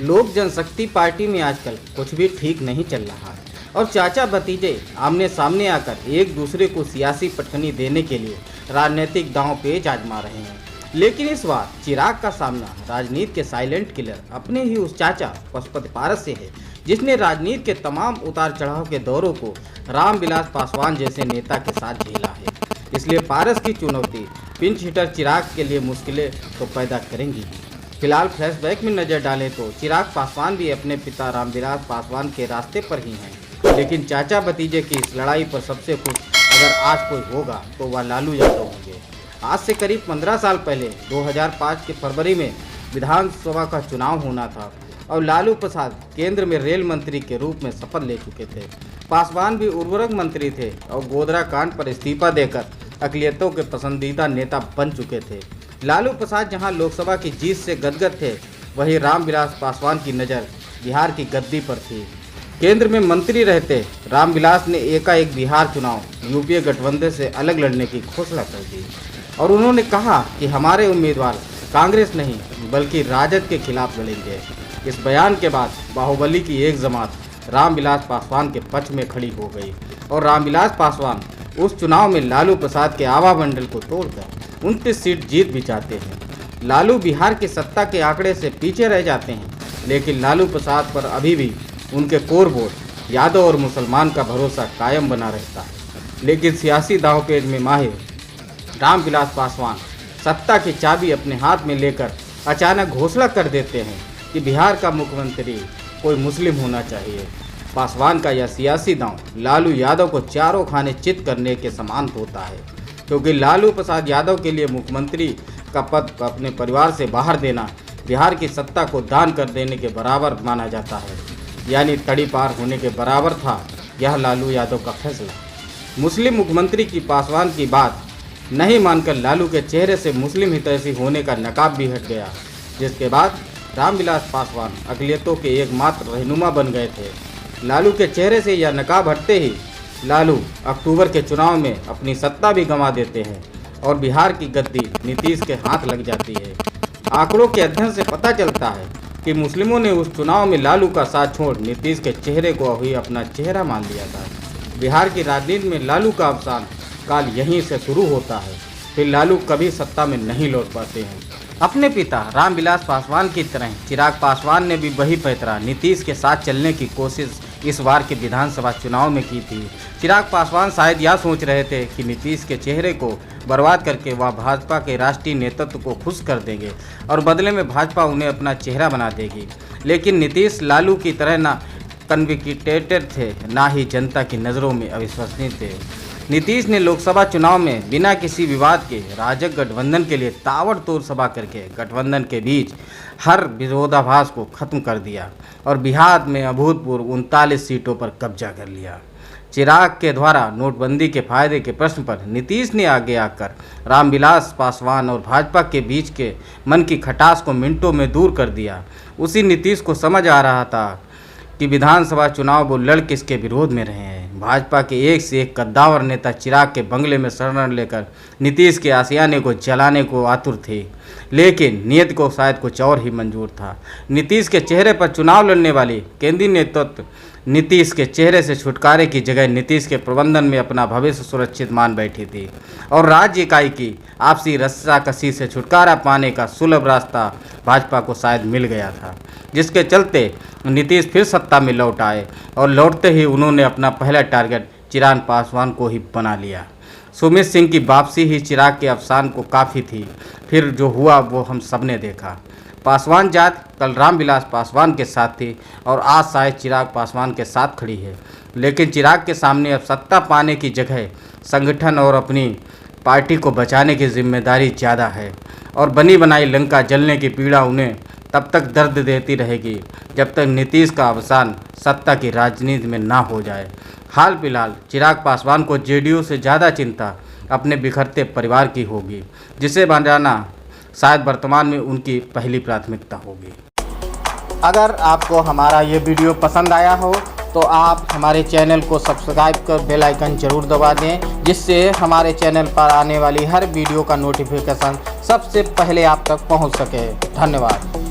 लोक जनशक्ति पार्टी में आजकल कुछ भी ठीक नहीं चल रहा है और चाचा भतीजे आमने सामने आकर एक दूसरे को सियासी पटखनी देने के लिए राजनीतिक दांव पेच आजमा रहे हैं। लेकिन इस बार चिराग का सामना राजनीति के साइलेंट किलर अपने ही उस चाचा पशुपति पारस से है, जिसने राजनीति के तमाम उतार चढ़ाव के दौरों को रामविलास पासवान जैसे नेता के साथ झेला है। इसलिए पारस की चुनौती पिंच हिटर चिराग के लिए मुश्किलें तो पैदा करेंगी। फिलहाल फ्लैशबैक में नजर डालें तो चिराग पासवान भी अपने पिता रामविलास पासवान के रास्ते पर ही हैं, लेकिन चाचा भतीजे की इस लड़ाई पर सबसे खुश अगर आज कोई होगा तो वह लालू यादव होंगे। आज से करीब 15 साल पहले 2005 के फरवरी में विधानसभा का चुनाव होना था और लालू प्रसाद केंद्र में रेल मंत्री के रूप में शपथ ले चुके थे। पासवान भी उर्वरक मंत्री थे और गोधरा कांड पर इस्तीफा देकर अक़लियतों के पसंदीदा नेता बन चुके थे। लालू प्रसाद जहां लोकसभा की जीत से गदगद थे, वहीं रामविलास पासवान की नज़र बिहार की गद्दी पर थी। केंद्र में मंत्री रहते रामविलास ने एकाएक बिहार चुनाव यूपीए गठबंधन से अलग लड़ने की घोषणा कर दी और उन्होंने कहा कि हमारे उम्मीदवार कांग्रेस नहीं बल्कि राजद के खिलाफ लड़ेंगे। इस बयान के बाद बाहुबली की एक जमात रामविलास पासवान के पक्ष में खड़ी हो गई और रामविलास पासवान उस चुनाव में लालू प्रसाद के आवा मंडल को तोड़कर 29 सीट जीत भी जाते हैं। लालू बिहार की सत्ता के आंकड़े से पीछे रह जाते हैं, लेकिन लालू प्रसाद पर अभी भी उनके कोर वोट यादव और मुसलमान का भरोसा कायम बना रहता है। लेकिन सियासी दांवपेच में माहिर रामविलास पासवान सत्ता की चाबी अपने हाथ में लेकर अचानक घोषणा कर देते हैं कि बिहार का मुख्यमंत्री कोई मुस्लिम होना चाहिए। पासवान का यह सियासी दांव लालू यादव को चारों खाने चित करने के समान होता है, क्योंकि लालू प्रसाद यादव के लिए मुख्यमंत्री का पद अपने परिवार से बाहर देना बिहार की सत्ता को दान कर देने के बराबर माना जाता है, यानी तड़ी पार होने के बराबर था यह लालू यादव का फैसला। मुस्लिम मुख्यमंत्री की पासवान की बात नहीं मानकर लालू के चेहरे से मुस्लिम हितैषी होने का नकाब भी हट गया, जिसके बाद रामविलास पासवान अक़लियतों के एकमात्र रहनुमा बन गए थे। लालू के चेहरे से यह नकाब हटते ही लालू अक्टूबर के चुनाव में अपनी सत्ता भी गंवा देते हैं और बिहार की गद्दी नीतीश के हाथ लग जाती है। आंकड़ों के अध्ययन से पता चलता है कि मुस्लिमों ने उस चुनाव में लालू का साथ छोड़ नीतीश के चेहरे को ही अपना चेहरा मान लिया था। बिहार की राजनीति में लालू का अवसान काल यहीं से शुरू होता है, फिर लालू कभी सत्ता में नहीं लौट पाते हैं। अपने पिता रामविलास पासवान की तरह चिराग पासवान ने भी वही पैतरा नीतीश के साथ चलने की कोशिश इस बार के विधानसभा चुनाव में की थी। चिराग पासवान शायद यह सोच रहे थे कि नीतीश के चेहरे को बर्बाद करके वह भाजपा के राष्ट्रीय नेतृत्व को खुश कर देंगे और बदले में भाजपा उन्हें अपना चेहरा बना देगी। लेकिन नीतीश लालू की तरह ना कन्विक्टेड थे, ना ही जनता की नज़रों में अविश्वसनीय थे। नीतीश ने लोकसभा चुनाव में बिना किसी विवाद के राजग गठबंधन के लिए ताबड़तोड़ सभा करके गठबंधन के बीच हर विरोधाभास को खत्म कर दिया और बिहार में अभूतपूर्व 39 सीटों पर कब्जा कर लिया। चिराग के द्वारा नोटबंदी के फायदे के प्रश्न पर नीतीश ने आगे आकर रामविलास पासवान और भाजपा के बीच के मन की खटास को मिनटों में दूर कर दिया। उसी नीतीश को समझ आ रहा था कि विधानसभा चुनाव वो लड़ किसके विरोध में रहे हैं। भाजपा के एक से एक कद्दावर नेता चिराग के बंगले में शरण लेकर नीतीश के आशियाने को जलाने को आतुर थे, लेकिन नियत को शायद कुछ और ही मंजूर था। नीतीश के चेहरे पर चुनाव लड़ने वाली केंद्रीय नेतृत्व नीतीश के चेहरे से छुटकारे की जगह नीतीश के प्रबंधन में अपना भविष्य सुरक्षित मान बैठी थी और राज्य इकाई की आपसी रस्साकसी से छुटकारा पाने का सुलभ रास्ता भाजपा को शायद मिल गया था, जिसके चलते नीतीश फिर सत्ता में लौट आए और लौटते ही उन्होंने अपना पहला टारगेट चिराग पासवान को ही बना लिया। सुमित सिंह की वापसी ही चिराग के अवसान को काफ़ी थी, फिर जो हुआ वो हम सब ने देखा। पासवान जात कल रामविलास पासवान के साथ थी और आज शायद चिराग पासवान के साथ खड़ी है, लेकिन चिराग के सामने अब सत्ता पाने की जगह संगठन और अपनी पार्टी को बचाने की जिम्मेदारी ज़्यादा है और बनी बनाई लंका जलने की पीड़ा उन्हें तब तक दर्द देती रहेगी जब तक नीतीश का अवसान सत्ता की राजनीति में ना हो जाए। हाल फिलहाल चिराग पासवान को जेडीयू से ज़्यादा चिंता अपने बिखरते परिवार की होगी, जिसे बचाना शायद वर्तमान में उनकी पहली प्राथमिकता होगी। अगर आपको हमारा ये वीडियो पसंद आया हो तो आप हमारे चैनल को सब्सक्राइब कर बेल आइकन जरूर दबा दें, जिससे हमारे चैनल पर आने वाली हर वीडियो का नोटिफिकेशन सबसे पहले आप तक पहुंच सके। धन्यवाद।